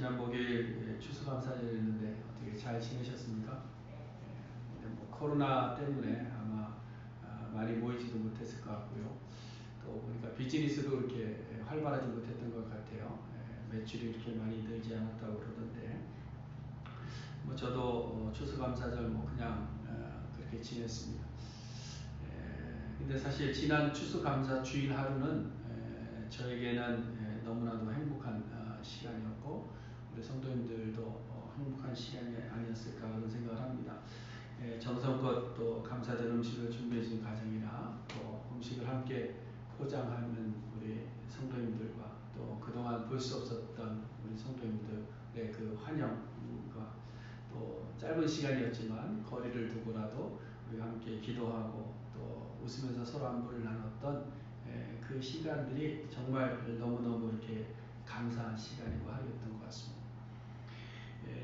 지난 목요일 추수감사절이었는데 어떻게 잘 지내셨습니까? 뭐 코로나 때문에 아마 많이 모이지도 못했을 것 같고요. 또 보니까 비즈니스도 이렇게 활발하지 못했던 것 같아요. 매출이 이렇게 많이 늘지 않았다고 그러던데, 뭐 저도 추수감사절 뭐 그냥 그렇게 지냈습니다. 근데 사실 지난 추수감사 주일 하루는 저에게는 너무나도 행복한 시간이었고, 우리 성도님들도 행복한 시간이 아니었을까 그런 생각을 합니다. 정성껏 또 감사절 음식을 준비해 주신 가정이나 또 음식을 함께 포장하는 우리 성도님들과 또 그동안 볼 수 없었던 우리 성도님들의 그 환영과 또 짧은 시간이었지만 거리를 두고라도 우리가 함께 기도하고 또 웃으면서 서로 안부를 나눴던 그 시간들이 정말 너무너무 이렇게 감사한 시간이고 하루였던 것 같습니다.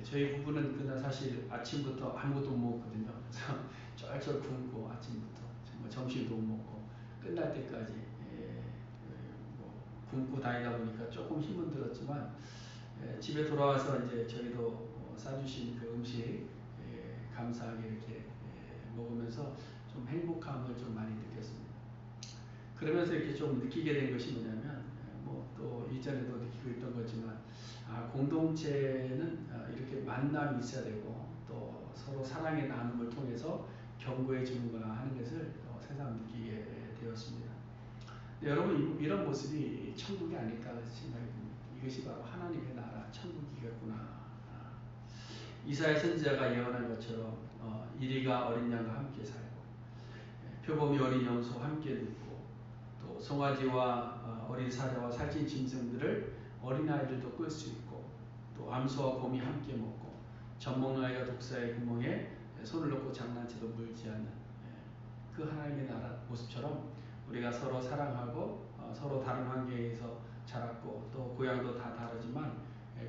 저희 부부는 그날 사실 아침부터 아무것도 못 먹거든요. 그래서 쩔쩔 굶고 아침부터 정말 점심도 못 먹고 끝날 때까지 뭐 굶고 다니다 보니까 조금 힘은 들었지만 집에 돌아와서 이제 저희도 싸주신 그 음식 감사하게 이렇게 먹으면서 좀 행복함을 좀 많이 느꼈습니다. 그러면서 이렇게 좀 느끼게 된 것이 뭐냐면, 뭐 또 이전에도 느끼고 있던 거지만, 공동체는 이렇게 만남이 있어야 되고 또 서로 사랑의 나눔을 통해서 경고해 주는구나 하는 것을 새삼 느끼게 되었습니다. 여러분, 이런 모습이 천국이 아닐까 생각이 듭니다. 이것이 바로 하나님의 나라 천국이겠구나. 이사야 선지자가 예언한 것처럼 이리가 어린 양과 함께 살고 표범이 어린 염소와 함께 눕고 또 송아지와 어린 사자와 살찐 짐승들을 어린아이들도 끌 수 있고 또 암소와 곰이 함께 먹고 젖먹는 아이가 독사의 구멍에 손을 넣고 장난쳐도 물지 않는 그 하나님의 나라 모습처럼 우리가 서로 사랑하고 서로 다른 환경에서 자랐고 또 고향도 다 다르지만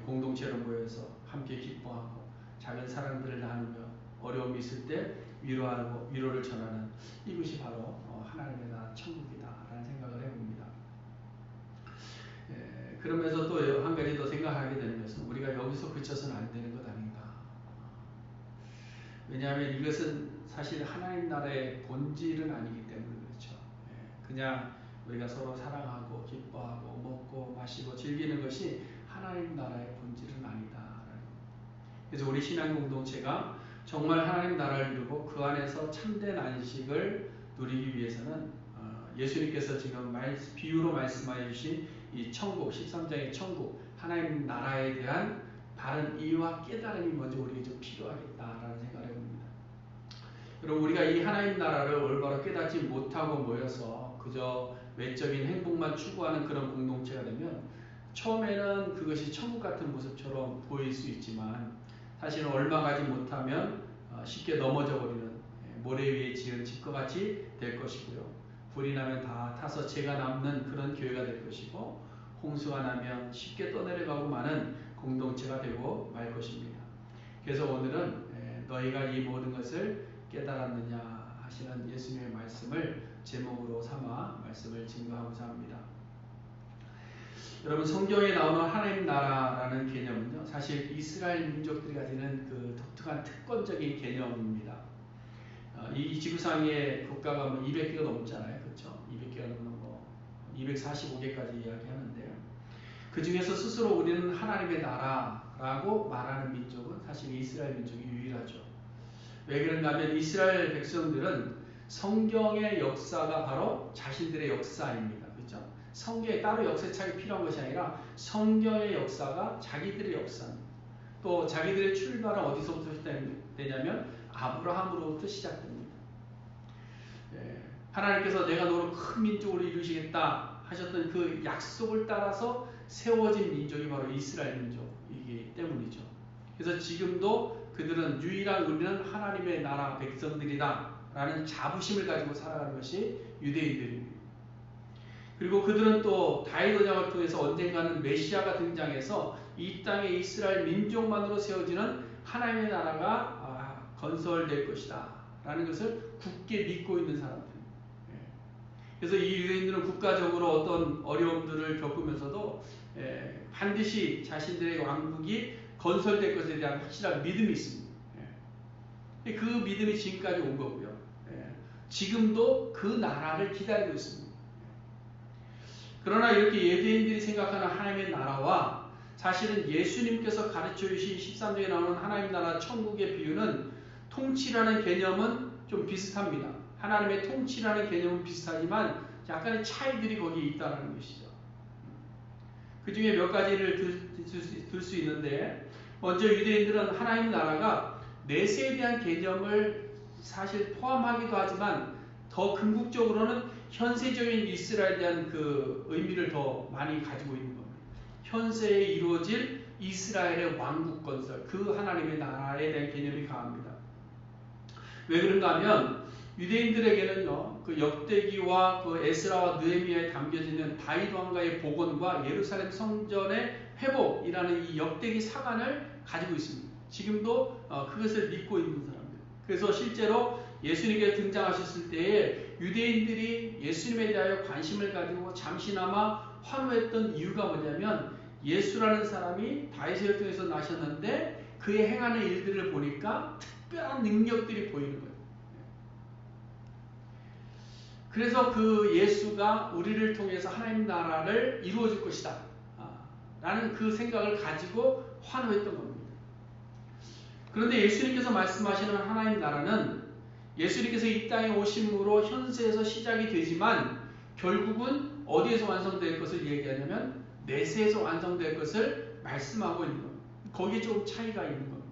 공동체로 모여서 함께 기뻐하고 작은 사랑들을 나누며 어려움이 있을 때 위로하고 위로를 전하는 이것이 바로 하나님의 나라 천국이다라는 생각을 해봅니다. 그러면서 또 한 가지 더 생각하게 되는 것은 우리가 여기서 그쳐서는 안 되는 것 아닌가. 왜냐하면 이것은 사실 하나님 나라의 본질은 아니기 때문에 그렇죠. 그냥 우리가 서로 사랑하고 기뻐하고 먹고 마시고 즐기는 것이 하나님 나라의 본질은 아니다. 그래서 우리 신앙 공동체가 정말 하나님 나라를 이루고 그 안에서 참된 안식을 누리기 위해서는 예수님께서 지금 비유로 말씀하여 주신 이 천국 13장의 천국 하나님 나라에 대한 바른 이해와 깨달음이 먼저 우리에게 좀 필요하겠다라는 생각을 해봅니다. 여러분, 우리가 이 하나님 나라를 올바로 깨닫지 못하고 모여서 그저 외적인 행복만 추구하는 그런 공동체가 되면 처음에는 그것이 천국 같은 모습처럼 보일 수 있지만 사실은 얼마 가지 못하면 쉽게 넘어져 버리는 모래 위에 지은 집과 같이 될 것이고요. 불이 나면 다 타서 재가 남는 그런 교회가 될 것이고 홍수가 나면 쉽게 떠내려가고 마는 공동체가 되고 말 것입니다. 그래서 오늘은 너희가 이 모든 것을 깨달았느냐 하시는 예수님의 말씀을 제목으로 삼아 말씀을 증거하고자 합니다. 여러분, 성경에 나오는 하나님 나라라는 개념은요, 사실 이스라엘 민족들이 가지는 그 독특한 특권적인 개념입니다. 이 지구상의 국가가 뭐 200개가 넘잖아요. 그렇죠? 200개가 넘는 뭐 245개까지 이야기하는데요. 그 중에서 스스로 우리는 하나님의 나라라고 말하는 민족은 사실 이스라엘 민족이 유일하죠. 왜 그런가 하면 이스라엘 백성들은 성경의 역사가 바로 자신들의 역사입니다. 그렇죠? 성경에 따로 역사책이 필요한 것이 아니라 성경의 역사가 자기들의 역사입니다. 또 자기들의 출발은 어디서부터 시작되냐면 아브라함으로부터 시작됩니다. 하나님께서 내가 너를 큰 민족으로 이루시겠다 하셨던 그 약속을 따라서 세워진 민족이 바로 이스라엘 민족이기 때문이죠. 그래서 지금도 그들은 유일한 우리는 하나님의 나라 백성들이다 라는 자부심을 가지고 살아가는 것이 유대인들입니다. 그리고 그들은 또 다윗 언약을 통해서 언젠가는 메시아가 등장해서 이 땅에 이스라엘 민족만으로 세워지는 하나님의 나라가 건설될 것이다 라는 것을 굳게 믿고 있는 사람들입니다. 그래서 이 유대인들은 국가적으로 어떤 어려움들을 겪으면서도 반드시 자신들의 왕국이 건설될 것에 대한 확실한 믿음이 있습니다. 그 믿음이 지금까지 온 거고요. 지금도 그 나라를 기다리고 있습니다. 그러나 이렇게 유대인들이 생각하는 하나님의 나라와 사실은 예수님께서 가르쳐 주신 13장에 나오는 하나님 나라 천국의 비유는 통치라는 개념은 좀 비슷합니다. 하나님의 통치라는 개념은 비슷하지만 약간의 차이들이 거기에 있다는 것이죠. 그 중에 몇 가지를 들 수 있는데, 먼저 유대인들은 하나님 나라가 내세에 대한 개념을 사실 포함하기도 하지만 더 궁극적으로는 현세적인 이스라엘에 대한 그 의미를 더 많이 가지고 있는 겁니다. 현세에 이루어질 이스라엘의 왕국 건설, 그 하나님의 나라에 대한 개념이 강합니다. 왜 그런가 하면 유대인들에게는요, 그 역대기와 그 에스라와 느헤미야에 담겨져 있는 다윗 왕가의 복원과 예루살렘 성전의 회복이라는 이 역대기 사관을 가지고 있습니다. 지금도 그것을 믿고 있는 사람들. 그래서 실제로 예수님께서 등장하셨을 때에 유대인들이 예수님에 대하여 관심을 가지고 잠시나마 환호했던 이유가 뭐냐면, 예수라는 사람이 다윗의 혈통에서 나셨는데 그의 행하는 일들을 보니까 특별한 능력들이 보이는 거예요. 그래서 그 예수가 우리를 통해서 하나님 나라를 이루어줄 것이다 라는 그 생각을 가지고 환호했던 겁니다. 그런데 예수님께서 말씀하시는 하나님 나라는 예수님께서 이 땅에 오심으로 현세에서 시작이 되지만 결국은 어디에서 완성될 것을 얘기하냐면 내세에서 완성될 것을 말씀하고 있는 겁니다. 거기에 좀 차이가 있는 겁니다.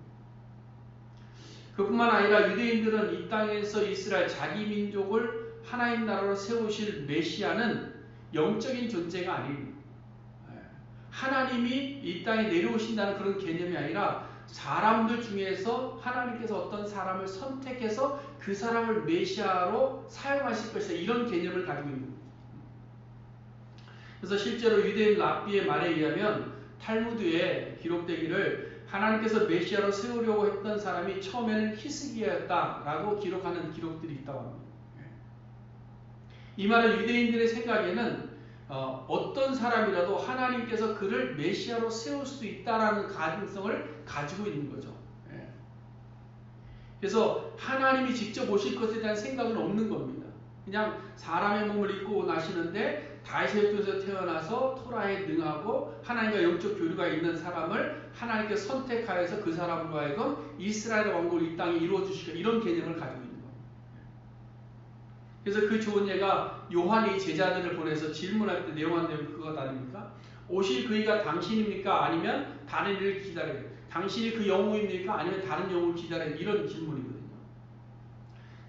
그뿐만 아니라 유대인들은 이 땅에서 이스라엘 자기 민족을 하나님 나라로 세우실 메시아는 영적인 존재가 아닙니다. 하나님이 이 땅에 내려오신다는 그런 개념이 아니라 사람들 중에서 하나님께서 어떤 사람을 선택해서 그 사람을 메시아로 사용하실 것이다, 이런 개념을 가지고 있는 겁니다. 그래서 실제로 유대인 랍비의 말에 의하면 탈무드에 기록되기를 하나님께서 메시아로 세우려고 했던 사람이 처음에는 히스기야였다라고 기록하는 기록들이 있다고 합니다. 이 말은 유대인들의 생각에는 어떤 사람이라도 하나님께서 그를 메시아로 세울 수 있다라는 가능성을 가지고 있는 거죠. 그래서 하나님이 직접 오실 것에 대한 생각은 없는 겁니다. 그냥 사람의 몸을 입고 나시는데 다윗의 혈통에서 태어나서 토라에 능하고 하나님과 영적 교류가 있는 사람을 하나님께서 선택하여서 그 사람으로 하여금 이스라엘 왕국을 이 땅에 이루어 주시고, 이런 개념을 가지고 있는 겁니다. 그래서 그 좋은 예가 요한이 제자들을 보내서 질문할 때 내용한 내용 그것 아닙니까? 오실 그이가 당신입니까? 아니면 다른 이를 기다려요? 당신이 그 영웅입니까? 아니면 다른 영웅을 기다려요? 이런 질문이거든요.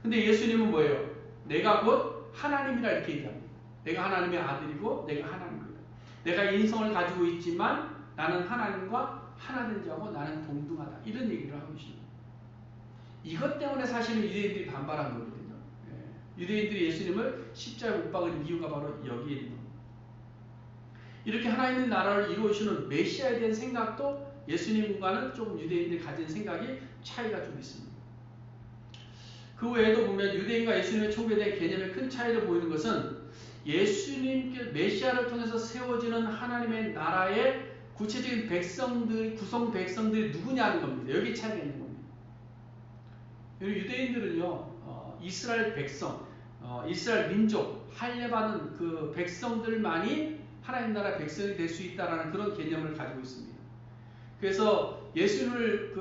근데 예수님은 뭐예요? 내가 곧 하나님이라 이렇게 얘기합니다. 내가 하나님의 아들이고 내가 하나님입니다. 내가 인성을 가지고 있지만 나는 하나님과 하나된 자고 나는 동등하다, 이런 얘기를 하고 계십니다. 이것 때문에 사실은 유대인들이 반발한 거거든요. 유대인들이 예수님을 십자가에 못 박은 이유가 바로 여기에 있는 겁니다. 이렇게 하나님의 나라를 이루어주시는 메시아에 대한 생각도 예수님과는 좀 유대인들이 가진 생각이 차이가 좀 있습니다. 그 외에도 보면 유대인과 예수님의 천국에 대한 개념의 큰 차이를 보이는 것은 예수님께 메시아를 통해서 세워지는 하나님의 나라의 구체적인 백성들, 구성 백성들이 누구냐는 겁니다. 여기 차이가 있는 겁니다. 유대인들은요, 이스라엘 백성, 이스라엘 민족, 할례받은 그 백성들만이 하나님 나라 백성이 될 수 있다라는 그런 개념을 가지고 있습니다. 그래서 예수님을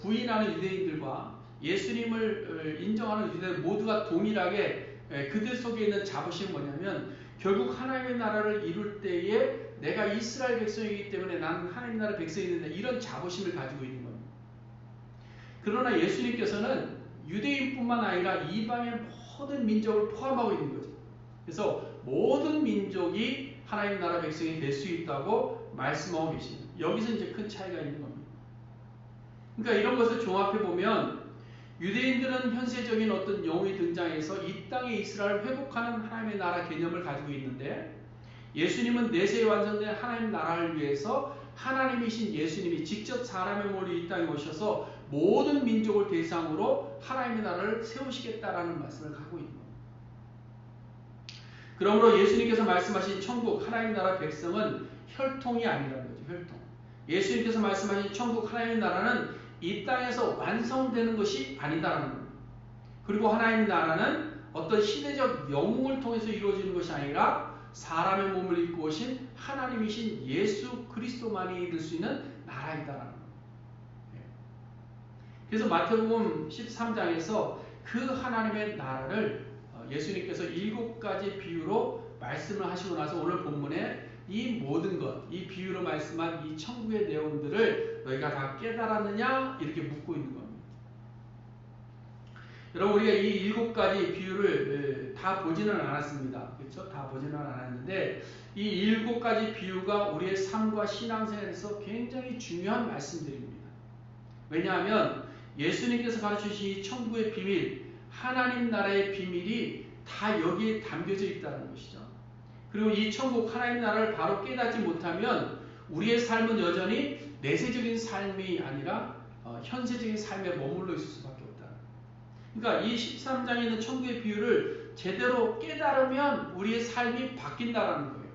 부인하는 유대인들과 예수님을 인정하는 유대인들 모두가 동일하게 그들 속에 있는 자부심은 뭐냐면, 결국 하나님의 나라를 이룰 때에 내가 이스라엘 백성이기 때문에 나는 하나님 나라 백성이 된다, 이런 자부심을 가지고 있는 겁니다. 그러나 예수님께서는 유대인뿐만 아니라 이방의 모든 민족을 포함하고 있는 거죠. 그래서 모든 민족이 하나님 나라 백성이 될 수 있다고 말씀하고 계십니다. 여기서 이제 큰 차이가 있는 겁니다. 그러니까 이런 것을 종합해 보면 유대인들은 현세적인 어떤 영웅이 등장해서 이 땅의 이스라엘을 회복하는 하나님의 나라 개념을 가지고 있는데, 예수님은 내세에 완성된 하나님 나라를 위해서 하나님이신 예수님이 직접 사람의 몸으로 이 땅에 오셔서 모든 민족을 대상으로 하나님의 나라를 세우시겠다라는 말씀을 하고 있는 겁니다. 그러므로 예수님께서 말씀하신 천국, 하나님 나라 백성은 혈통이 아니라는 거죠. 혈통. 예수님께서 말씀하신 천국 하나님의 나라는 이 땅에서 완성되는 것이 아니다라는 겁니다. 그리고 하나님의 나라는 어떤 시대적 영웅을 통해서 이루어지는 것이 아니라 사람의 몸을 입고 오신 하나님이신 예수 그리스도만이 이룰 수 있는 나라이다라는 겁니다. 그래서 마태복음 13장에서 그 하나님의 나라를 예수님께서 7가지 비유로 말씀을 하시고 나서 오늘 본문에 이 모든 것, 이 비유로 말씀한 이 천국의 내용들을 너희가 다 깨달았느냐? 이렇게 묻고 있는 겁니다. 여러분, 우리가 이 7가지 비유를 다 보지는 않았습니다. 그렇죠? 다 보지는 않았는데 이 7가지 비유가 우리의 삶과 신앙생활에서 굉장히 중요한 말씀들입니다. 왜냐하면 예수님께서 가르치신 이 천국의 비밀, 하나님 나라의 비밀이 다 여기에 담겨져 있다는 것이죠. 그리고 이 천국 하나님 나라를 바로 깨닫지 못하면 우리의 삶은 여전히 내세적인 삶이 아니라 현세적인 삶에 머물러 있을 수밖에 없다. 그러니까 이 13장에 있는 천국의 비유를 제대로 깨달으면 우리의 삶이 바뀐다라는 거예요.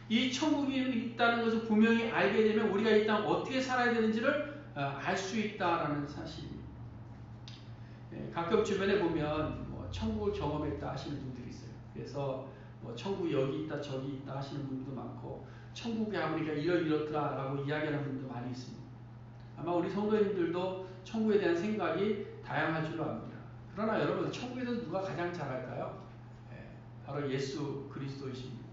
이 천국이 있다는 것을 분명히 알게 되면 우리가 이 땅 어떻게 살아야 되는지를 알 수 있다라는 사실입니다. 가끔 주변에 보면 천국을 경험했다 하시는 분들이 있어요. 그래서 천국 여기 있다 저기 있다 하시는 분들도 많고 천국에 가보니까 이렇더라 라고 이야기하는 분도 많이 있습니다. 아마 우리 성도님들도 천국에 대한 생각이 다양할 줄로 압니다. 그러나 여러분, 천국에서 누가 가장 잘할까요? 바로 예수 그리스도이십니다.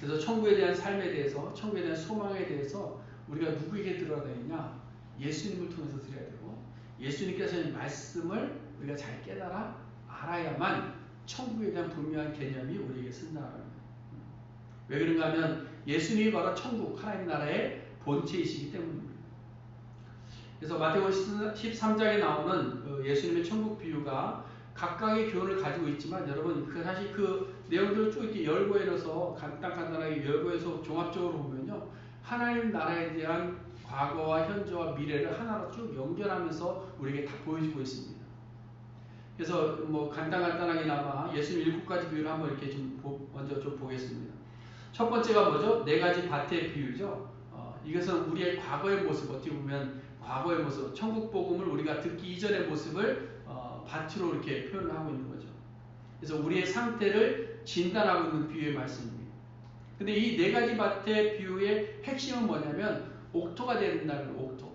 그래서 천국에 대한 삶에 대해서, 천국에 대한 소망에 대해서 우리가 누구에게 들어야 되느냐? 예수님을 통해서 드려야 되고, 예수님께서 하신 말씀을 우리가 잘 깨달아 알아야만 천국에 대한 분명한 개념이 우리에게 쓴다는 겁니다. 왜 그런가 하면 예수님이 바로 천국, 하나님 나라의 본체이시기 때문입니다. 그래서 마태복음 13장에 나오는 예수님의 천국 비유가 각각의 교훈을 가지고 있지만 여러분, 사실 그 내용들을 쭉 이렇게 열거해서 간단하게 열거해서 종합적으로 보면요, 하나님 나라에 대한 과거와 현재와 미래를 하나로 쭉 연결하면서 우리에게 다 보여주고 있습니다. 그래서 간단하게나마 예수님 7가지 비유를 한번 이렇게 먼저 좀 보겠습니다. 첫 번째가 뭐죠? 4가지 밭의 비유죠. 이것은 우리의 과거의 모습, 어떻게 보면 과거의 모습, 천국 복음을 우리가 듣기 이전의 모습을 밭으로 이렇게 표현을 하고 있는 거죠. 그래서 우리의 상태를 진단하고 있는 비유의 말씀입니다. 근데 이 4가지 밭의 비유의 핵심은 뭐냐면 옥토가 된다는 옥토.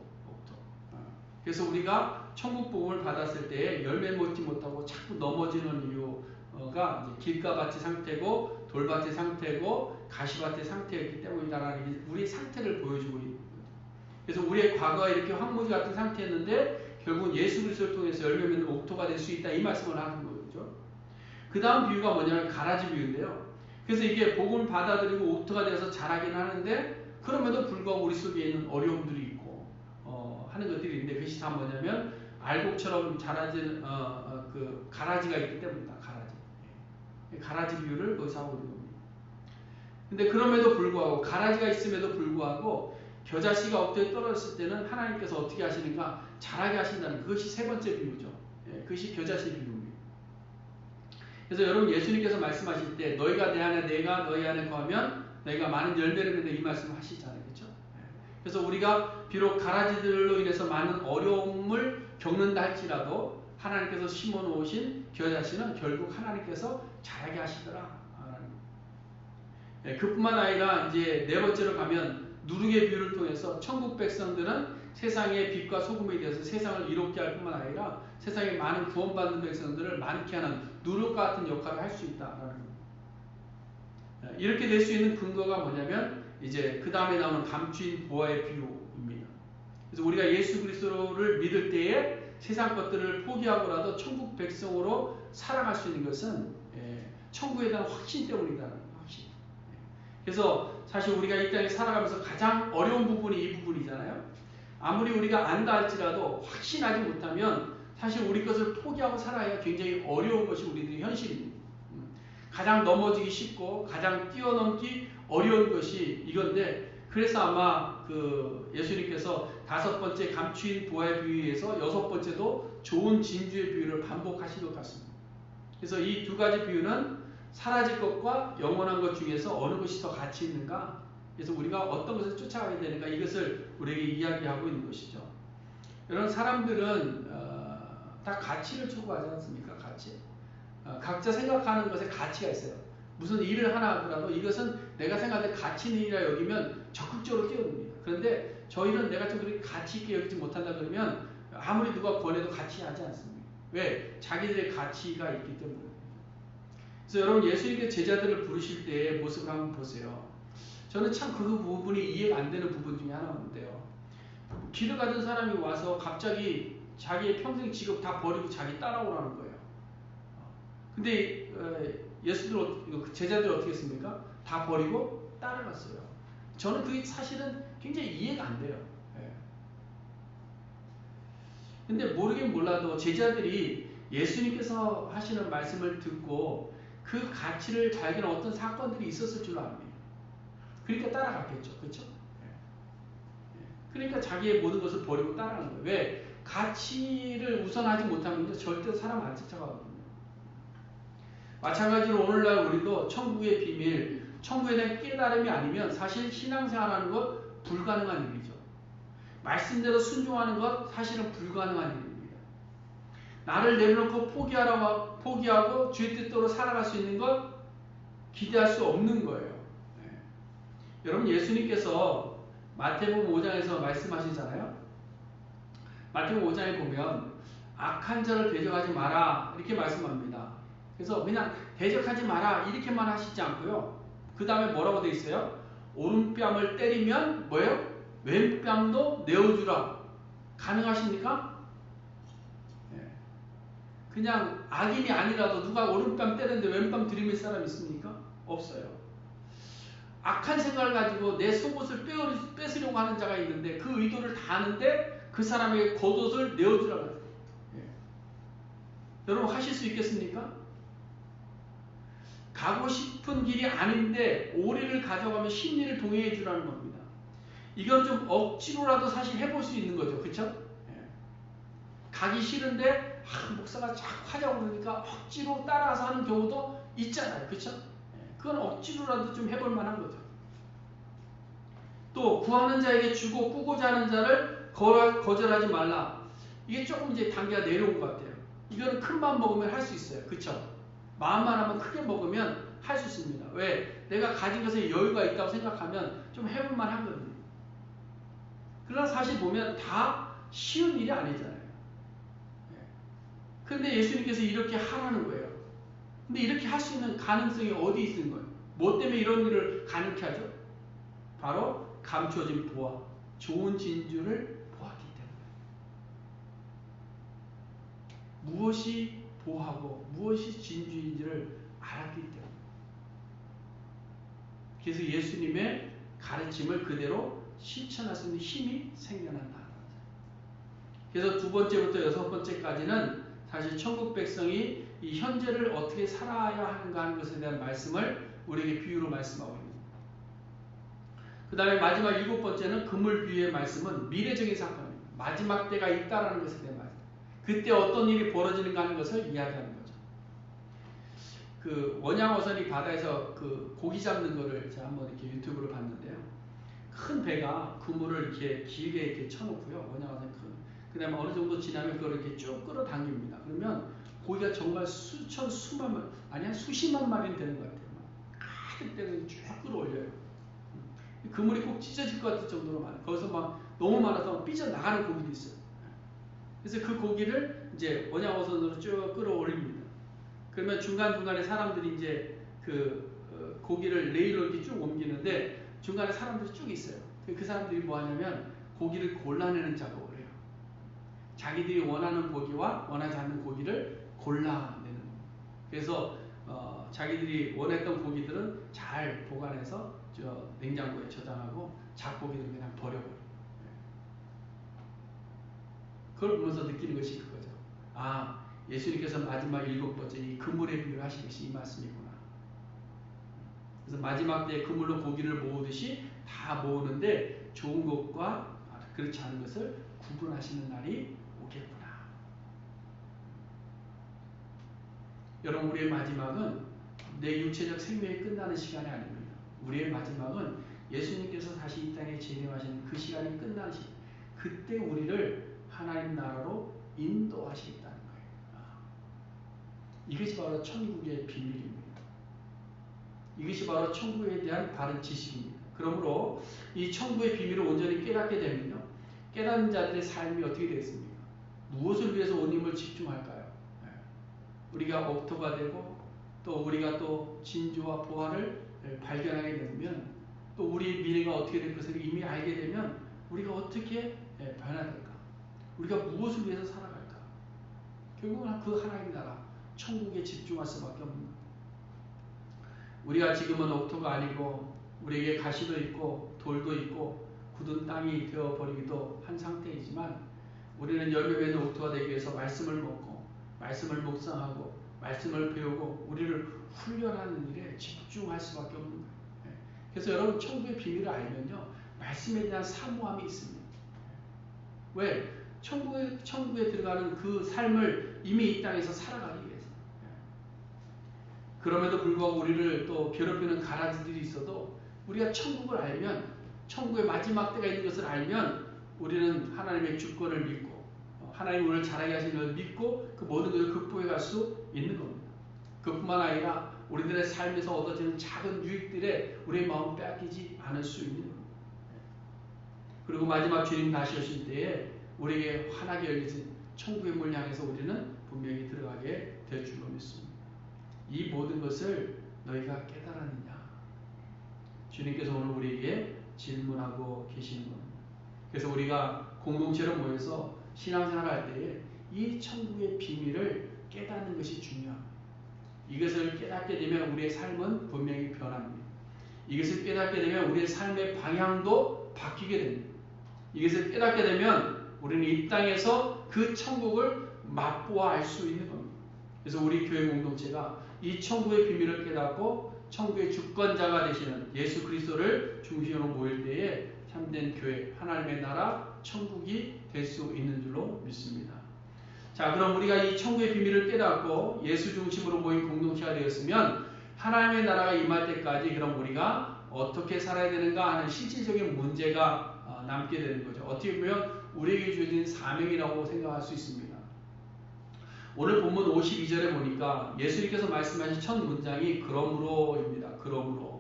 그래서 우리가 천국 복음을 받았을 때 열매 맺지 못하고 자꾸 넘어지는 이유가 길가밭의 상태고 돌밭의 상태고 가시밭의 상태였기 때문이다라는 우리의 상태를 보여주고 있는 거죠. 그래서 우리의 과거가 이렇게 황무지 같은 상태였는데 결국 예수 그리스도를 통해서 열매 맺는 옥토가 될 수 있다, 이 말씀을 하는 거죠. 그 다음 비유가 뭐냐면 가라지 비유인데요. 그래서 이게 복음을 받아들이고 옥토가 되어서 자라긴 하는데 그럼에도 불구하고 우리 속에 있는 어려움들이 있고 하는 것들이 있는데 그것이 다 뭐냐면 알곡처럼 자라진 그 가라지가 있기 때문이다. 가라지 비유를 거기서 하고 있는 겁니다. 근데 그럼에도 불구하고 가라지가 있음에도 불구하고 겨자씨가 옥토에 떨어졌을 때는 하나님께서 어떻게 하시는가? 자라게 하신다는 그것이 3번째 비유죠. 그것이 겨자씨 비유입니다. 그래서 여러분, 예수님께서 말씀하실 때 너희가 내 안에 내가 너희 안에 거하면 너희가 많은 열매를 맺는다, 이 말씀을 하시잖아요. 그렇죠? 그래서 우리가 비록 가라지들로 인해서 많은 어려움을 겪는다 할지라도 하나님께서 심어 놓으신 겨자씨는 결국 하나님께서 자라게 하시더라. 그뿐만 아니라 이제 4번째로 가면 누룩의 비유를 통해서 천국 백성들은 세상의 빛과 소금이 되어서 세상을 이롭게 할 뿐만 아니라 세상에 많은 구원받는 백성들을 많게 하는 누룩 같은 역할을 할 수 있다라는 겁니다. 이렇게 될 수 있는 근거가 뭐냐면 이제 그 다음에 나오는 감추인 보화의 비유입니다. 그래서 우리가 예수 그리스도를 믿을 때에 세상 것들을 포기하고라도 천국 백성으로 살아갈 수 있는 것은 천국에 대한 확신 때문이다라는 확신. 그래서 사실 우리가 이 땅에 살아가면서 가장 어려운 부분이 이 부분이잖아요. 아무리 우리가 안다 할지라도 확신하지 못하면 사실 우리 것을 포기하고 살아야 굉장히 어려운 것이 우리들의 현실입니다. 가장 넘어지기 쉽고 가장 뛰어넘기 어려운 것이 이건데, 그래서 아마 그 예수님께서 5번째 감추인 보화의 비유에서 6번째도 좋은 진주의 비유를 반복하신 것 같습니다. 그래서 이 2가지 비유는 사라질 것과 영원한 것 중에서 어느 것이 더 가치 있는가? 그래서 우리가 어떤 것을 쫓아가야 되는가? 이것을 우리에게 이야기하고 있는 것이죠. 이런 사람들은 다 가치를 추구하지 않습니까? 가치. 각자 생각하는 것에 가치가 있어요. 무슨 일을 하나 하더라도 이것은 내가 생각할 때 가치 있는 일이라 여기면 적극적으로 뛰어듭니다. 그런데 저희는 내가 좀 그렇게 가치 있게 여기지 못한다 그러면 아무리 누가 권해도 같이 하지 않습니다. 왜? 자기들의 가치가 있기 때문에. 그래서 여러분 예수님께서 제자들을 부르실 때의 모습을 한번 보세요. 저는 참 그 부분이 이해가 안 되는 부분 중에 하나인데요. 길을 가던 사람이 와서 갑자기 자기의 평생 직업 다 버리고 자기 따라오라는 거예요. 근데 제자들 어떻게 했습니까? 다 버리고 따라갔어요. 저는 그게 사실은 굉장히 이해가 안 돼요. 근데 모르긴 몰라도 제자들이 예수님께서 하시는 말씀을 듣고 그 가치를 발견한 어떤 사건들이 있었을 줄 압니다. 그러니까 따라갔겠죠. 그렇죠? 그러니까 자기의 모든 것을 버리고 따라가는 거예요. 왜? 가치를 우선하지 못하면 절대 사람 안 쫓아가거든요. 마찬가지로 오늘날 우리도 천국의 비밀, 천국에 대한 깨달음이 아니면 사실 신앙생활하는 것 불가능한 일이죠. 말씀대로 순종하는 것 사실은 불가능한 일입니다. 나를 내려놓고 포기하고 주의 뜻대로 살아갈 수 있는 것 기대할 수 없는 거예요. 여러분 예수님께서 마태복음 5장에서 말씀하시잖아요. 마태복음 5장에 보면 악한 자를 대적하지 마라 이렇게 말씀합니다. 그래서 그냥 대적하지 마라 이렇게만 하시지 않고요. 그 다음에 뭐라고 돼 있어요? 오른뺨을 때리면 뭐예요? 왼뺨도 내어주라. 가능하십니까? 그냥 악인이 아니라도 누가 오른뺨 때리는데 왼뺨 들이밀 사람 있습니까? 없어요. 악한 생각을 가지고 내 속옷을 뺏으려고 하는 자가 있는데 그 의도를 다 아는데 그 사람에게 겉옷을 내어주라고 해요. 여러분 하실 수 있겠습니까? 가고 싶은 길이 아닌데 오리를 가져가면 심리를 동의해 주라는 겁니다. 이건 좀 억지로라도 사실 해볼 수 있는 거죠. 그렇죠? 가기 싫은데 목사가 자꾸 하자고 그러니까 억지로 따라서 하는 경우도 있잖아요. 그렇죠? 그건 억지로라도 좀 해볼 만한 거죠. 또 구하는 자에게 주고 꾸고자 하는 자를 거절하지 말라. 이게 조금 이제 단계가 내려온 것 같아요. 이거는 큰 맘 먹으면 할 수 있어요. 그렇죠? 마음만 하면 크게 먹으면 할 수 있습니다. 왜? 내가 가진 것에 여유가 있다고 생각하면 좀 해볼 만하거든요. 그러나 사실 보면 다 쉬운 일이 아니잖아요. 근데 예수님께서 이렇게 하라는 거예요. 근데 이렇게 할 수 있는 가능성이 어디 있는 거예요? 뭐 때문에 이런 일을 가능케 하죠? 바로 감춰진 보화, 좋은 진주를 보았기 때문에. 무엇이 보화고 무엇이 진주인지를 알았기 때문에. 그래서 예수님의 가르침을 그대로 실천할 수 있는 힘이 생겨난다. 그래서 두 번째부터 여섯 번째까지는 사실 천국 백성이 이 현재를 어떻게 살아야 하는가 하는 것에 대한 말씀을 우리에게 비유로 말씀하고 있습니다. 그 다음에 마지막 일곱 번째는 그물 비유의 말씀은 미래적인 사건입니다. 마지막 때가 있다라는 것에 대한 말씀. 그때 어떤 일이 벌어지는가 하는 것을 이야기하는 거죠. 그 원양어선이 바다에서 그 고기 잡는 거를 제가 한번 이렇게 유튜브로 봤는데요. 큰 배가 그물을 이렇게 길게 이렇게 쳐놓고요. 원양어선이 그 다음에 어느 정도 지나면 그걸 이렇게 쭉 끌어당깁니다. 그러면 고기가 정말 수십만 마리는 되는 것 같아요. 가득 때는 쭉 끌어올려요. 그물이 꼭 찢어질 것 같을 정도로 많아요. 거기서 막 너무 많아서 삐져나가는 고기도 있어요. 그래서 그 고기를 이제 원양어선으로 쭉 끌어올립니다. 그러면 중간중간에 사람들이 이제 그 고기를 레일로 이렇게 쭉 옮기는데 중간에 사람들이 쭉 있어요. 그 사람들이 뭐 하냐면 고기를 골라내는 작업을 해요. 자기들이 원하는 고기와 원하지 않는 고기를 골라내는 겁니다. 그래서 자기들이 원했던 고기들은 잘 보관해서 냉장고에 저장하고 작고기들은 그냥 버려버려요. 그걸 보면서 느끼는 것이 그거죠. 아, 예수님께서 마지막 일곱 번째 이 그물의 비유를 하신 것이 이 말씀이구나. 그래서 마지막 때 그물로 고기를 모으듯이 다 모으는데 좋은 것과 그렇지 않은 것을 구분하시는 날이 오겠구나. 여러분 우리의 마지막은 내 육체적 생명이 끝나는 시간이 아닙니다. 우리의 마지막은 예수님께서 다시 이 땅에 재림하시는 그 시간이 끝나는 시간. 그때 우리를 하나님 나라로 인도하시겠다는 거예요. 이것이 바로 천국의 비밀입니다. 이것이 바로 천국에 대한 바른 지식입니다. 그러므로 이 천국의 비밀을 온전히 깨닫게 되면요, 깨닫는 자들의 삶이 어떻게 되겠습니까? 무엇을 위해서 온 힘을 집중할까요? 우리가 옥토가 되고 또 우리가 또 진주와 보화를 발견하게 되면 또 우리의 미래가 어떻게 될 것을 이미 알게 되면 우리가 어떻게 변화될까? 우리가 무엇을 위해서 살아갈까? 결국은 그 하나님 나라 천국에 집중할 수밖에 없는 거예요. 우리가 지금은 옥토가 아니고 우리에게 가시도 있고 돌도 있고 굳은 땅이 되어버리기도 한 상태이지만 우리는 열매 맺는 옥토가 되기 위해서 말씀을 먹고 말씀을 묵상하고 말씀을 배우고 우리를 훈련하는 일에 집중할 수밖에 없는 거예요. 그래서 여러분 천국의 비밀을 알면요, 말씀에 대한 사모함이 있습니다. 왜? 천국에 들어가는 그 삶을 이미 이 땅에서 살아가기 위해서. 그럼에도 불구하고 우리를 또 괴롭히는 가라지들이 있어도 우리가 천국을 알면, 천국의 마지막 때가 있는 것을 알면 우리는 하나님의 주권을 믿고 하나님 오늘 잘하게 하시는 것을 믿고 그 모든 것을 극복해 갈 수 있는 겁니다. 그뿐만 아니라 우리들의 삶에서 얻어지는 작은 유익들에 우리의 마음 빼앗기지 않을 수 있는 겁니다. 그리고 마지막 주님 다시 오실 때에 우리에게 환하게 열리신 천국의 문을 향해서 우리는 분명히 들어가게 될 줄로 믿습니다. 이 모든 것을 너희가 깨달았느냐? 주님께서 오늘 우리에게 질문하고 계시는 겁니다. 그래서 우리가 공동체로 모여서 신앙생활 할 때에 이 천국의 비밀을 깨닫는 것이 중요합니다. 이것을 깨닫게 되면 우리의 삶은 분명히 변합니다. 이것을 깨닫게 되면 우리의 삶의 방향도 바뀌게 됩니다. 이것을 깨닫게 되면 우리는 이 땅에서 그 천국을 맛보아 알 수 있는 겁니다. 그래서 우리 교회 공동체가 이 천국의 비밀을 깨닫고 천국의 주권자가 되시는 예수 그리스도를 중심으로 모일 때에 참된 교회, 하나님의 나라, 천국이 될 수 있는 줄로 믿습니다. 자, 그럼 우리가 이 천국의 비밀을 깨닫고 예수 중심으로 모인 공동체가 되었으면 하나님의 나라가 임할 때까지 그럼 우리가 어떻게 살아야 되는가 하는 실질적인 문제가 남게 되는 거죠. 어떻게 보면 우리에게 주어진 사명이라고 생각할 수 있습니다. 오늘 본문 52절에 보니까 예수님께서 말씀하신 첫 문장이 그러므로입니다. 그러므로.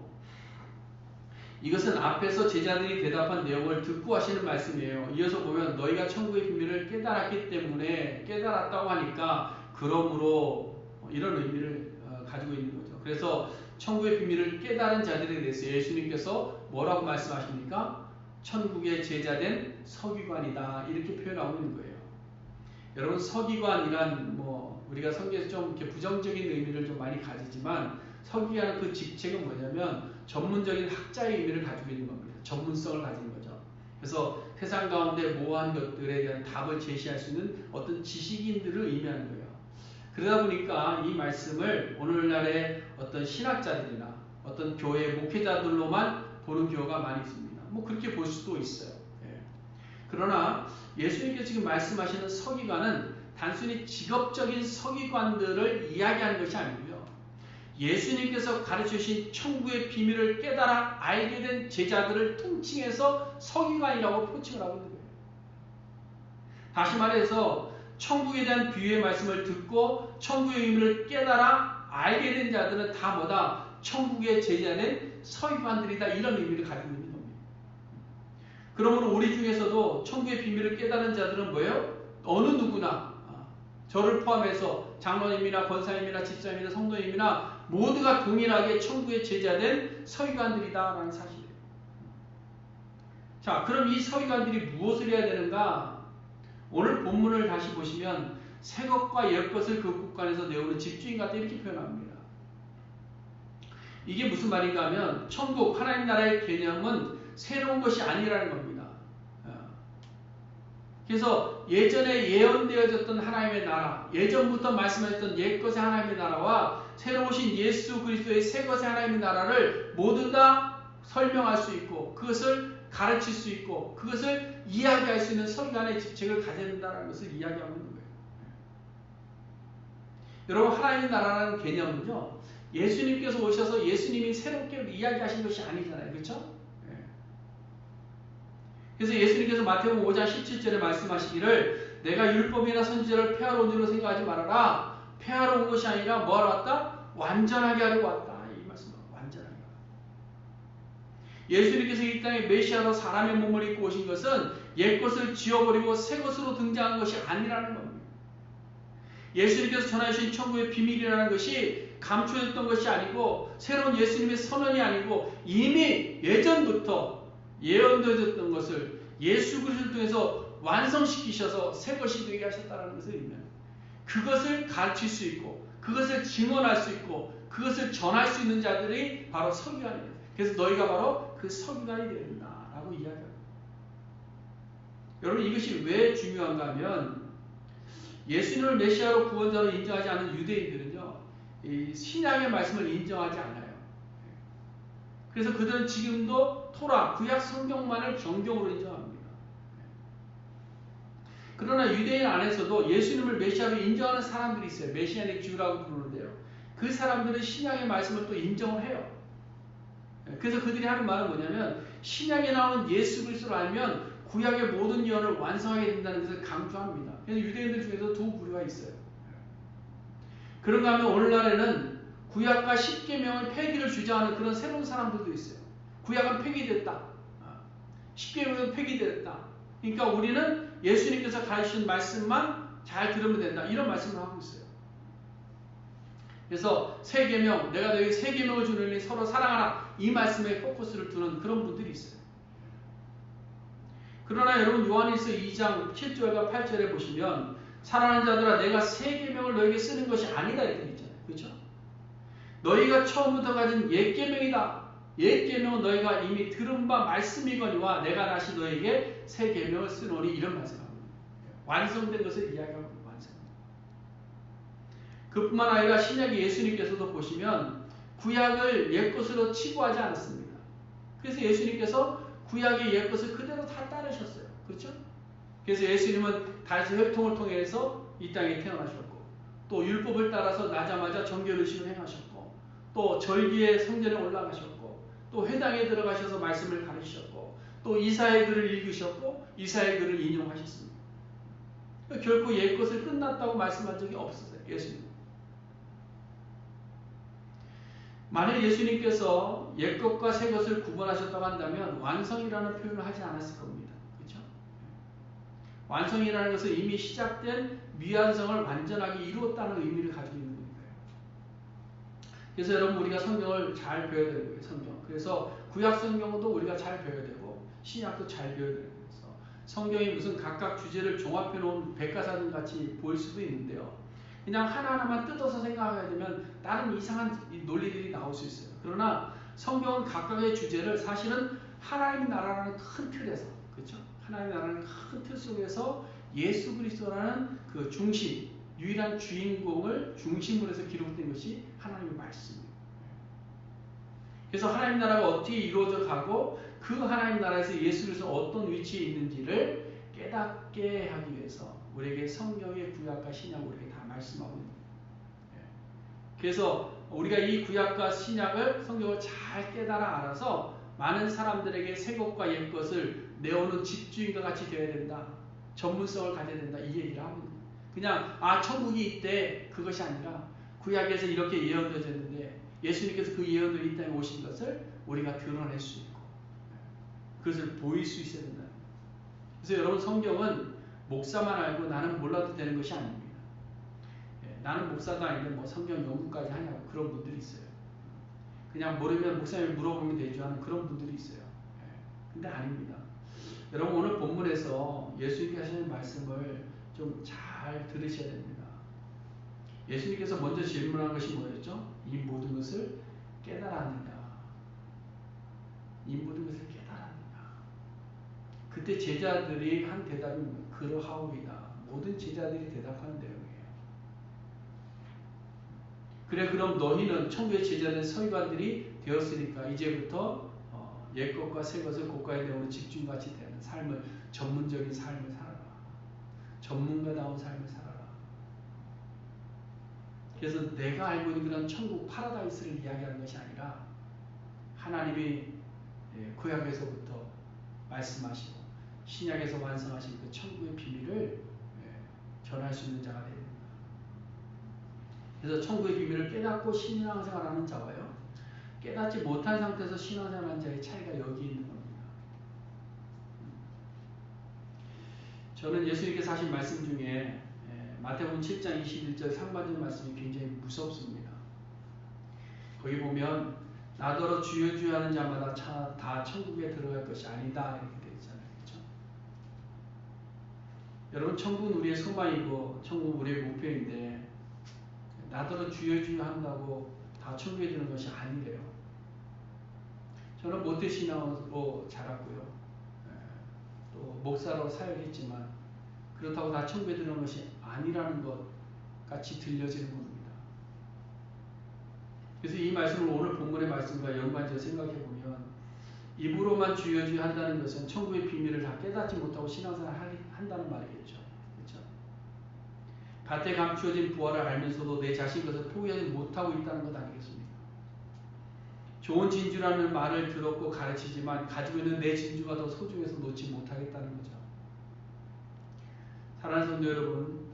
이것은 앞에서 제자들이 대답한 내용을 듣고 하시는 말씀이에요. 이어서 보면 너희가 천국의 비밀을 깨달았기 때문에 깨달았다고 하니까 그러므로 이런 의미를 가지고 있는 거죠. 그래서 천국의 비밀을 깨달은 자들에 대해서 예수님께서 뭐라고 말씀하십니까? 천국의 제자된 서기관이다 이렇게 표현하고 있는 거예요. 여러분 서기관이란 우리가 성경에서 좀 이렇게 부정적인 의미를 좀 많이 가지지만 서기관의 그 직책은 뭐냐면 전문적인 학자의 의미를 가지고 있는 겁니다. 전문성을 가진 거죠. 그래서 세상 가운데 모호한 것들에 대한 답을 제시할 수 있는 어떤 지식인들을 의미하는 거예요. 그러다 보니까 이 말씀을 오늘날의 어떤 신학자들이나 어떤 교회 목회자들로만 보는 경우가 많이 있습니다. 그렇게 볼 수도 있어요. 그러나 예수님께서 지금 말씀하시는 서기관은 단순히 직업적인 서기관들을 이야기하는 것이 아니고요. 예수님께서 가르쳐주신 천국의 비밀을 깨달아 알게 된 제자들을 통칭해서 서기관이라고 표칭을 하고 있는 거예요. 다시 말해서 천국에 대한 비유의 말씀을 듣고 천국의 의미를 깨달아 알게 된 자들은 다 뭐다? 천국의 제자는 서기관들이다. 이런 의미를 가지고 있는 겁니다. 그러므로 우리 중에서도 천국의 비밀을 깨달은 자들은 뭐예요? 어느 누구나 저를 포함해서 장로님이나 권사님이나 집사님이나 성도님이나 모두가 동일하게 천국의 제자된 서기관들이다라는 사실이에요. 자, 그럼 이 서기관들이 무엇을 해야 되는가? 오늘 본문을 다시 보시면 새 것과 옛 것을 그 국간에서 내오는 집주인 같다 이렇게 표현합니다. 이게 무슨 말인가 하면 천국, 하나님 나라의 개념은 새로운 것이 아니라는 겁니다. 그래서 예전에 예언되어졌던 하나님의 나라, 예전부터 말씀하셨던 옛것의 하나님의 나라와 새로 오신 예수 그리스도의 새것의 하나님의 나라를 모두 다 설명할 수 있고 그것을 가르칠 수 있고 그것을 이야기할 수 있는 서기관의 직책을 가져야 된다는 것을 이야기하고 있는 거예요. 여러분 하나님의 나라라는 개념은요, 예수님께서 오셔서 예수님이 새롭게 이야기하신 것이 아니잖아요. 그렇죠? 그래서 예수님께서 마태복음 5장 17절에 말씀하시기를 내가 율법이나 선지자를 폐하러 온 줄로 생각하지 말아라. 폐하러 온 것이 아니라 뭐하러 왔다? 완전하게 하려고 왔다. 이 말씀은 완전하게. 예수님께서 이 땅에 메시아로 사람의 몸을 입고 오신 것은 옛것을 지워버리고 새것으로 등장한 것이 아니라는 겁니다. 예수님께서 전하신 천국의 비밀이라는 것이 감춰졌던 것이 아니고 새로운 예수님의 선언이 아니고 이미 예전부터 예언되었던 것을 예수 그리스도를 통해서 완성시키셔서 새 것이 되게 하셨다는 것을 의미합니다. 그것을 가르칠 수 있고 그것을 증언할 수 있고 그것을 전할 수 있는 자들이 바로 서기관입니다. 그래서 너희가 바로 그 서기관이 된다라고 이야기합니다. 여러분 이것이 왜 중요한가 하면 예수님을 메시아로 구원자로 인정하지 않는 유대인들은요 이 신약의 말씀을 인정하지 않아요. 그래서 그들은 지금도 토라, 구약 성경만을 정경으로 인정합니다. 그러나 유대인 안에서도 예수님을 메시아로 인정하는 사람들이 있어요. 메시아닉 주라고 부르는데요. 그 사람들은 신약의 말씀을 또 인정을 해요. 그래서 그들이 하는 말은 뭐냐면 신약에 나오는 예수 그리스도를 알면 구약의 모든 예언을 완성하게 된다는 것을 강조합니다. 그래서 유대인들 중에서 두 부류가 있어요. 그런가 하면 오늘날에는 구약과 십계명의 폐기를 주장하는 그런 새로운 사람들도 있어요. 구약은 폐기됐다. 십계명은 폐기됐다. 그러니까 우리는 예수님께서 가르치신 말씀만 잘 들으면 된다. 이런 말씀을 하고 있어요. 그래서 새 계명, 내가 너에게 새 계명을 주노니 서로 사랑하라. 이 말씀에 포커스를 두는 그런 분들이 있어요. 그러나 여러분 요한일서 2장 7절과 8절에 보시면 사랑하는 자들아 내가 새 계명을 너에게 쓰는 것이 아니다 이렇게 있잖아요. 그렇죠? 너희가 처음부터 가진 옛 계명이다. 옛 계명은 너희가 이미 들은 바 말씀이거니와 내가 다시 너에게 새 계명을 쓰노니 이런 말씀합니다. 완성된 것을 이야기하고 완성. 그뿐만 아니라 신약의 예수님께서도 보시면 구약을 옛것으로 치부하지 않았습니다. 그래서 예수님께서 구약의 옛것을 그대로 다 따르셨어요. 그렇죠? 그래서 예수님은 다시 혈통을 통해서 이 땅에 태어나셨고 또 율법을 따라서 나자마자 정결의식을 행하셨고 또 절기의 성전에 올라가셨고 또 회당에 들어가셔서 말씀을 가르치셨고 또 이사의 글을 읽으셨고 이사의 글을 인용하셨습니다. 결코 옛것을 끝났다고 말씀한 적이 없었어요. 예수님. 만약 예수님께서 옛것과 새것을 구분하셨다고 한다면 완성이라는 표현을 하지 않았을 겁니다. 그렇죠? 완성이라는 것은 이미 시작된 미완성을 완전하게 이루었다는 의미를 가지고 있는 거니까요. 그래서 여러분 우리가 성경을 잘 배워야 되는 거예요. 성경. 그래서 구약 성경도 우리가 잘 배워야 되고 신약도 잘 배워야 되는 거예요. 성경이 무슨 각각 주제를 종합해 놓은 백과사전 같이 보일 수도 있는데요. 그냥 하나하나만 뜯어서 생각하게 되면 다른 이상한 논리들이 나올 수 있어요. 그러나 성경은 각각의 주제를 사실은 하나님 나라라는 큰 틀에서, 그렇죠? 하나님 나라라는 큰 틀 속에서 예수 그리스도라는 그 중심, 유일한 주인공을 중심으로 해서 기록된 것이 하나님의 말씀입니다. 그래서 하나님 나라가 어떻게 이루어져 가고 그 하나님 나라에서 예수 그리스도가 어떤 위치에 있는지를 깨닫게 하기 위해서 우리에게 성경의 구약과 신약을 우리에게 다 말씀하고 있는 거예요. 그래서 우리가 이 구약과 신약을 성경을 잘 깨달아 알아서 많은 사람들에게 새 것과 옛 것을 내오는 집주인과 같이 되어야 된다. 전문성을 가져야 된다. 이 얘기를 하고 있는 거예요. 그냥 천국이 있대 그것이 아니라 구약에서 이렇게 예언되어졌는데 예수님께서 그 예언으로 이 땅에 오신 것을 우리가 드러낼 수 있고 그것을 보일 수 있어야 된다. 그래서 여러분 성경은 목사만 알고 나는 몰라도 되는 것이 아닙니다. 나는 목사도 아닌데 뭐 성경 연구까지 하냐고 그런 분들이 있어요. 그냥 모르면 목사님 물어보면 되죠 하는 그런 분들이 있어요. 근데 아닙니다. 여러분 오늘 본문에서 예수님께서 하시는 말씀을 좀 잘 들으셔야 됩니다. 예수님께서 먼저 질문한 것이 뭐였죠? 이 모든 것을 깨달았느냐? 이 모든 것을 깨달았느냐? 그때 제자들이 한 대답이 그러하오이다. 모든 제자들이 대답하는 내용이에요. 그래 그럼 너희는 천국의 제자된 서기관들이 되었으니까 이제부터 옛것과 새것을 고가의 내용으로 집중같이 되는 삶을 전문적인 삶을 살아라. 전문가다운 삶을 살아라. 그래서 내가 알고 있는 그런 천국 파라다이스를 이야기하는 것이 아니라 하나님이 구약에서부터 말씀하시고 신약에서 완성하신 그 천국의 비밀을 전할 수 있는 자가 됩니다. 그래서 천국의 비밀을 깨닫고 신앙생활하는 자와요, 깨닫지 못한 상태에서 신앙생활하는 자의 차이가 여기 있는 겁니다. 저는 예수님께서 하신 말씀 중에 마태복음 7장 21절 상반절 말씀이 굉장히 무섭습니다. 거기 보면 나더러 주여 주여 하는 자마다 다 천국에 들어갈 것이 아니다 이렇게 되어 있잖아요. 그렇죠? 여러분, 천국은 우리의 소망이고 천국은 우리의 목표인데 나더러 주여 주여 한다고 다 천국에 드는 것이 아니래요. 저는 모태신앙으로 자랐고요, 또 목사로 사역했지만 그렇다고 다 천국에 드는 것이 아니라는 것 같이 들려지는 겁니다. 그래서 이 말씀을 오늘 본문의 말씀과 연관지어 생각해 보면 입으로만 주여 주여 한다는 것은 천국의 비밀을 다 깨닫지 못하고 신앙생활을 한다는 말이겠죠. 그렇죠? 밭에 감추어진 부활을 알면서도 내 자신 것을 포기하지 못하고 있다는 것 아니겠습니까? 좋은 진주라는 말을 들었고 가르치지만 가지고 있는 내 진주가 더 소중해서 놓지 못하겠다는 거죠. 사랑하는 성도 여러분,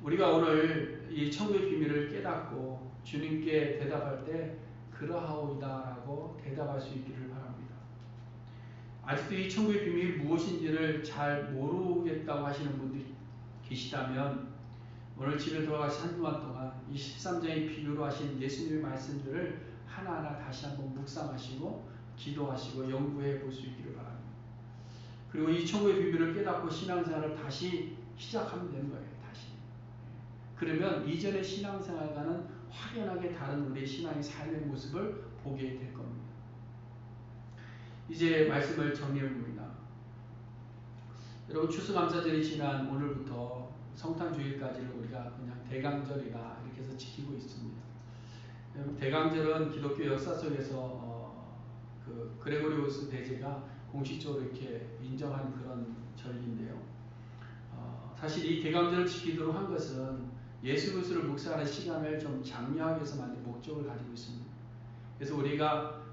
우리가 오늘 이 천국의 비밀을 깨닫고 주님께 대답할 때 그러하오이다 라고 대답할 수 있기를 바랍니다. 아직도 이 천국의 비밀이 무엇인지를 잘 모르겠다고 하시는 분들이 계시다면 오늘 집에 돌아가신 한주간 동안 이 13장의 비유로 하신 예수님의 말씀들을 하나하나 다시 한번 묵상하시고 기도하시고 연구해 볼 수 있기를 바랍니다. 그리고 이 천국의 비밀을 깨닫고 신앙생활을 다시 시작하면 되는 거예요. 다시. 그러면 이전의 신앙생활과는 확연하게 다른 우리의 신앙의 삶의 모습을 보게 될 겁니다. 이제 말씀을 정리해 봅니다. 여러분, 추수감사절이 지난 오늘부터 성탄주일까지를 우리가 그냥 대강절이다 이렇게 해서 지키고 있습니다. 대강절은 기독교 역사 속에서 그 그레고리우스 대제가 공식적으로 이렇게 인정한 그런 절기인데요. 사실 이 대강절을 지키도록 한 것은 예수 그리스도를 묵상하는 시간을 좀 장려하기 위해서 만든 목적을 가지고 있습니다. 그래서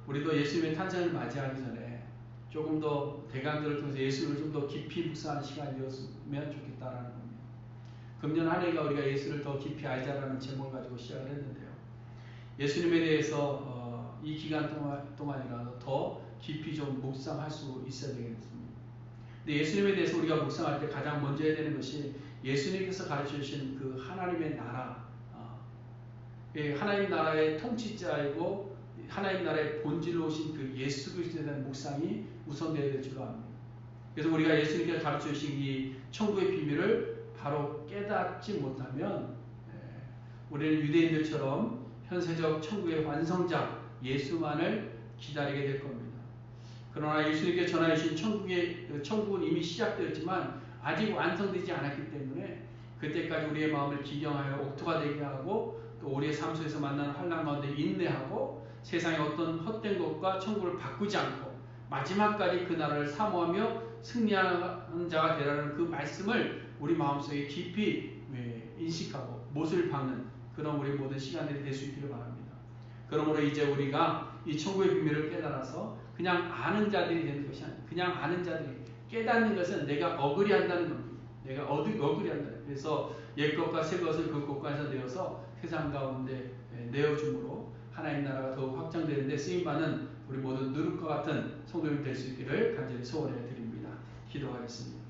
우리도 예수님의 탄생을 맞이하기 전에 조금 더 대강절을 통해서 예수를 좀 더 깊이 묵상하는 시간이었으면 좋겠다라는 겁니다. 금년 한 해가 우리가 예수를 더 깊이 알자라는 제목을 가지고 시작을 했는데요. 예수님에 대해서 이 기간 동안이라도 더 깊이 좀 묵상할 수 있어야 되겠습니다. 근데 예수님에 대해서 우리가 묵상할 때 가장 먼저 해야 되는 것이 예수님께서 가르쳐 주신 그 하나님의 나라, 하나님 나라의 통치자이고 하나님 나라의 본질로 오신 그 예수 그리스도에 대한 묵상이 우선되어야 될 줄 압니다. 그래서 우리가 예수님께서 가르쳐 주신 이 천국의 비밀을 바로 깨닫지 못하면 우리는 유대인들처럼 현세적 천국의 완성자 예수만을 기다리게 될 겁니다. 그러나 예수님께 전하여 주신 천국은 이미 시작되었지만 아직 완성되지 않았기 때문에 그때까지 우리의 마음을 기경하여 옥토가 되게 하고 또 우리의 삶 속에서 만나는 환난 가운데 인내하고 세상의 어떤 헛된 것과 천국을 바꾸지 않고 마지막까지 그 나라를 사모하며 승리하는 자가 되라는 그 말씀을 우리 마음속에 깊이 인식하고 못을 박는 그런 우리 모든 시간들이 될 수 있기를 바랍니다. 그러므로 이제 우리가 이 천국의 비밀을 깨달아서 그냥 아는 자들이 되는 것이 아니라 그냥 아는 자들이 깨닫는 것은 내가 어그리한다는 겁니다. 내가 어그리한다. 그래서 옛것과 새것을 그 곳간에서 내어서 세상 가운데 내어줌으로 하나님 나라가 더욱 확장되는데 쓰임받는 우리 모두 누룩과 같은 성도님 될 수 있기를 간절히 소원해 드립니다. 기도하겠습니다.